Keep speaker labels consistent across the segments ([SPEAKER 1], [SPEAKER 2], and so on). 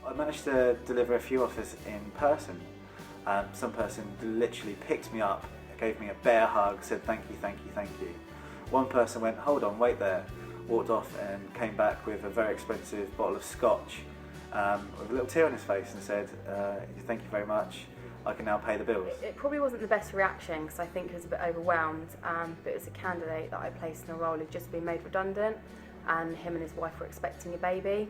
[SPEAKER 1] I managed to deliver a few offers in person. Some person literally picked me up, gave me a bear hug, said thank you, thank you, thank you. One person went, hold on, wait there, walked off and came back with a very expensive bottle of scotch with a little tear on his face and said, thank you very much, I can now pay the bills.
[SPEAKER 2] It probably wasn't the best reaction because I think he was a bit overwhelmed, but it was a candidate that I placed in a role who'd just been made redundant, and him and his wife were expecting a baby.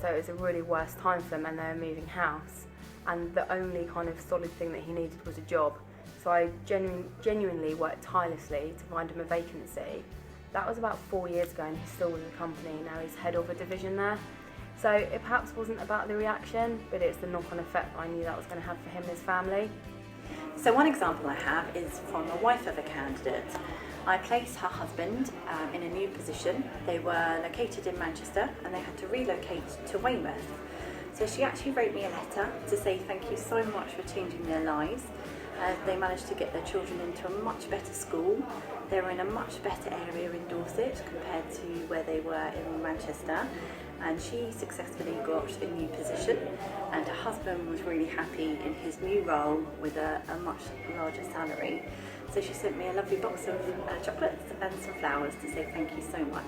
[SPEAKER 2] So it was a really worse time for them, and they were moving house, and the only kind of solid thing that he needed was a job. So I genuinely worked tirelessly to find him a vacancy. That was about 4 years ago, and he's still with the company. Now he's head of a division there. So it perhaps wasn't about the reaction, but it's the knock-on effect I knew that was going to have for him and his family.
[SPEAKER 3] So one example I have is from a wife of a candidate. I placed her husband in a new position. They were located in Manchester and they had to relocate to Weymouth. So she actually wrote me a letter to say thank you so much for changing their lives. They managed to get their children into a much better school. They were in a much better area in Dorset compared to where they were in Manchester. And she successfully got a new position, and her husband was really happy in his new role with a much larger salary. So she sent me a lovely box of chocolates and some flowers to say thank you so much.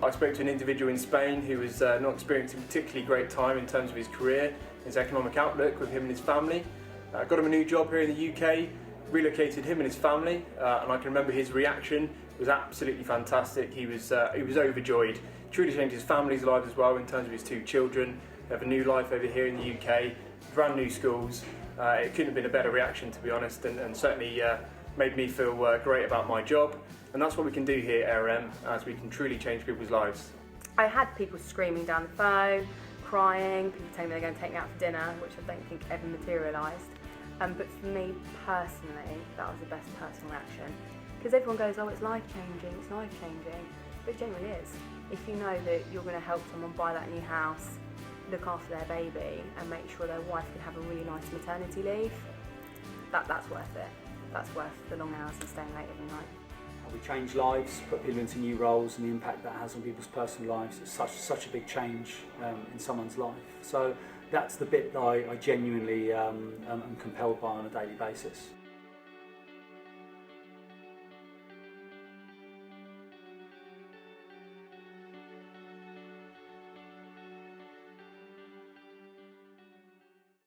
[SPEAKER 4] I spoke to an individual in Spain who was not experiencing a particularly great time in terms of his career, his economic outlook with him and his family. Got him a new job here in the UK, relocated him and his family, and I can remember his reaction was absolutely fantastic. He was overjoyed. Truly changed his family's lives as well in terms of his two children. They have a new life over here in the UK, brand new schools. It couldn't have been a better reaction, to be honest, and certainly made me feel great about my job. And that's what we can do here at ARM, as we can truly change people's lives.
[SPEAKER 2] I had people screaming down the phone, crying, people telling me they're going to take me out for dinner, which I don't think ever materialised. But for me personally, that was the best personal reaction. Because everyone goes, oh, it's life-changing, it's life-changing. But it genuinely is. If you know that you're going to help someone buy that new house, look after their baby, and make sure their wife can have a really nice maternity leave, that's worth it. That's worth the long hours and staying late every night.
[SPEAKER 5] We change lives, put people into new roles, and the impact that has on people's personal lives is such a big change in someone's life. So that's the bit that I genuinely am compelled by on a daily basis.